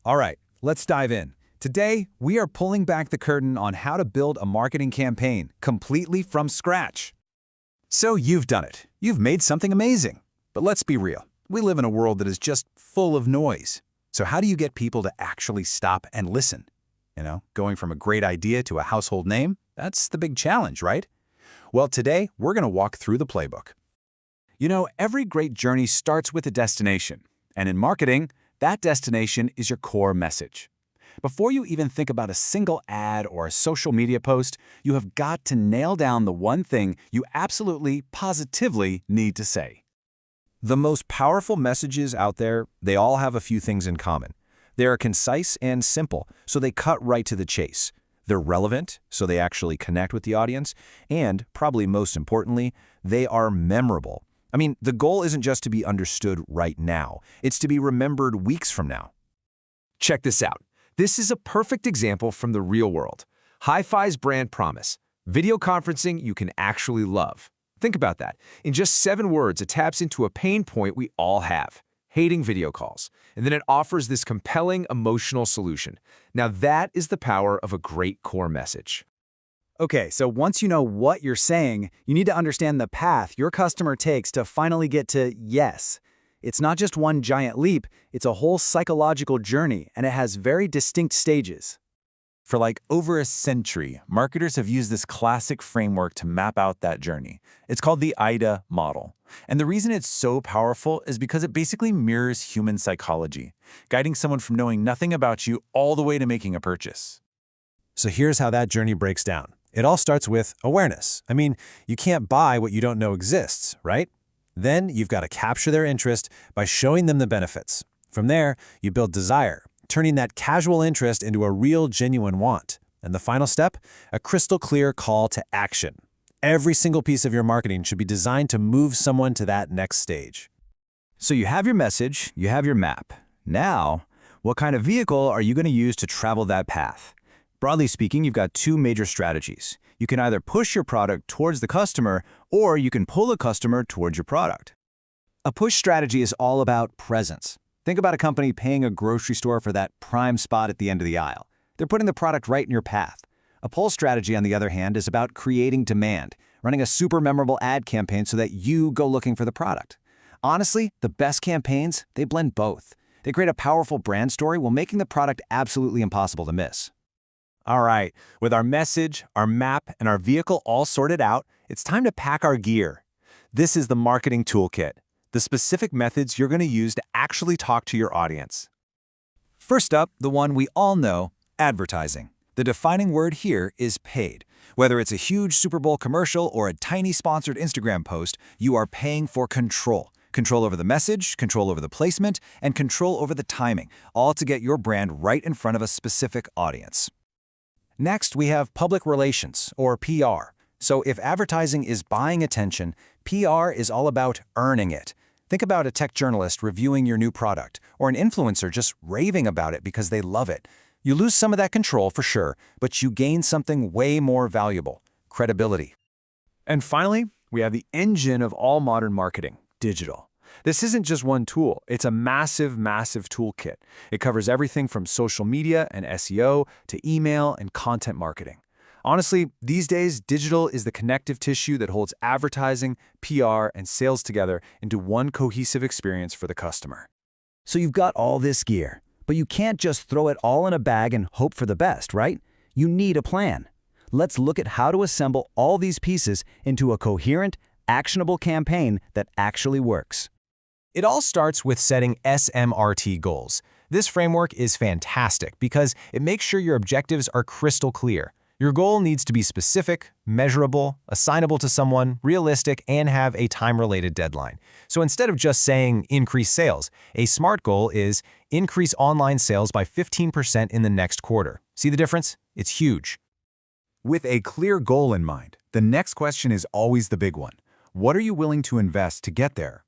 All right, let's dive in. Today, we are pulling back the curtain on how to build a marketing campaign completely from scratch. So you've done it. You've made something amazing. But let's be real. We live in a world that is just full of noise. So how do you get people to actually stop and listen? Going from a great idea to a household name, that's the big challenge, right? Well, today, we're going to walk through the playbook. Every great journey starts with a destination. And in marketing, that destination is your core message. Before you even think about a single ad or a social media post, you have got to nail down the one thing you absolutely, positively need to say. The most powerful messages out there, they all have a few things in common. They are concise and simple, so they cut right to the chase. They're relevant, so they actually connect with the audience. And, probably most importantly, they are memorable. The goal isn't just to be understood right now. It's to be remembered weeks from now. Check this out. This is a perfect example from the real world. Hi-Fi's brand promise. Video conferencing you can actually love. Think about that. In just 7 words, it taps into a pain point we all have, hating video calls. And then it offers this compelling emotional solution. Now that is the power of a great core message. Okay, so once you know what you're saying, you need to understand the path your customer takes to finally get to yes. It's not just one giant leap, it's a whole psychological journey, and it has very distinct stages. For over a century, marketers have used this classic framework to map out that journey. It's called the AIDA model. And the reason it's so powerful is because it basically mirrors human psychology, guiding someone from knowing nothing about you all the way to making a purchase. So here's how that journey breaks down. It all starts with awareness. You can't buy what you don't know exists, right? Then you've got to capture their interest by showing them the benefits. From there, you build desire, turning that casual interest into a real, genuine want. And the final step, a crystal clear call to action. Every single piece of your marketing should be designed to move someone to that next stage. So you have your message, you have your map. Now, what kind of vehicle are you going to use to travel that path? Broadly speaking, you've got 2 major strategies. You can either push your product towards the customer, or you can pull the customer towards your product. A push strategy is all about presence. Think about a company paying a grocery store for that prime spot at the end of the aisle. They're putting the product right in your path. A pull strategy, on the other hand, is about creating demand, running a super memorable ad campaign so that you go looking for the product. Honestly, the best campaigns, they blend both. They create a powerful brand story while making the product absolutely impossible to miss. All right, with our message, our map, and our vehicle all sorted out, it's time to pack our gear. This is the marketing toolkit, the specific methods you're going to use to actually talk to your audience. First up, the one we all know, advertising. The defining word here is paid. Whether it's a huge Super Bowl commercial or a tiny sponsored Instagram post, you are paying for control. Control over the message, control over the placement, and control over the timing, all to get your brand right in front of a specific audience. Next, we have public relations, or PR. So if advertising is buying attention, PR is all about earning it. Think about a tech journalist reviewing your new product, or an influencer just raving about it because they love it. You lose some of that control for sure, but you gain something way more valuable: credibility. And finally, we have the engine of all modern marketing, digital. This isn't just one tool, it's a massive, massive toolkit. It covers everything from social media and SEO to email and content marketing. Honestly, these days, digital is the connective tissue that holds advertising, PR, and sales together into one cohesive experience for the customer. So you've got all this gear, but you can't just throw it all in a bag and hope for the best, right? You need a plan. Let's look at how to assemble all these pieces into a coherent, actionable campaign that actually works. It all starts with setting SMRT goals. This framework is fantastic because it makes sure your objectives are crystal clear. Your goal needs to be specific, measurable, assignable to someone, realistic, and have a time-related deadline. So instead of just saying increase sales, a SMART goal is increase online sales by 15% in the next quarter. See the difference? It's huge. With a clear goal in mind, the next question is always the big one. What are you willing to invest to get there?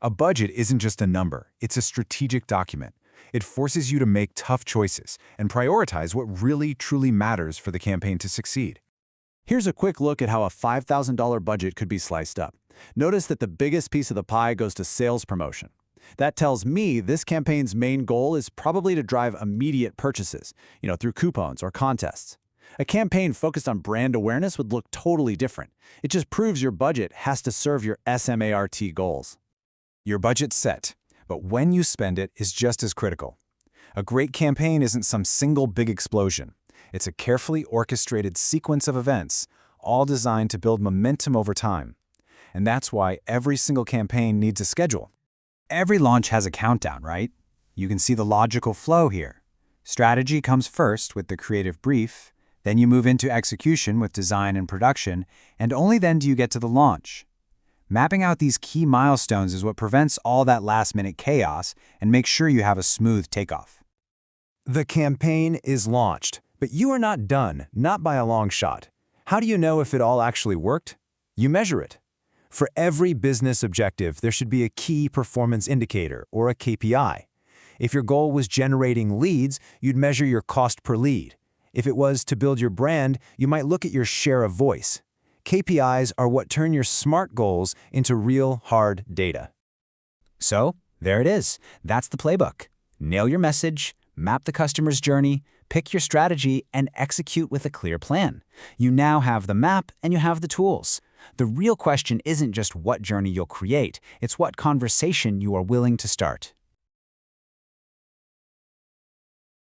A budget isn't just a number, it's a strategic document. It forces you to make tough choices and prioritize what really, truly matters for the campaign to succeed. Here's a quick look at how a $5,000 budget could be sliced up. Notice that the biggest piece of the pie goes to sales promotion. That tells me this campaign's main goal is probably to drive immediate purchases, through coupons or contests. A campaign focused on brand awareness would look totally different. It just proves your budget has to serve your SMART goals. Your budget's set, but when you spend it is just as critical. A great campaign isn't some single big explosion. It's a carefully orchestrated sequence of events, all designed to build momentum over time. And that's why every single campaign needs a schedule. Every launch has a countdown, right? You can see the logical flow here. Strategy comes first with the creative brief, then you move into execution with design and production, and only then do you get to the launch. Mapping out these key milestones is what prevents all that last-minute chaos and makes sure you have a smooth takeoff. The campaign is launched, but you are not done, not by a long shot. How do you know if it all actually worked? You measure it. For every business objective, there should be a key performance indicator, or a KPI. If your goal was generating leads, you'd measure your cost per lead. If it was to build your brand, you might look at your share of voice. KPIs are what turn your SMART goals into real, hard data. So, there it is. That's the playbook. Nail your message, map the customer's journey, pick your strategy, and execute with a clear plan. You now have the map and you have the tools. The real question isn't just what journey you'll create, it's what conversation you are willing to start.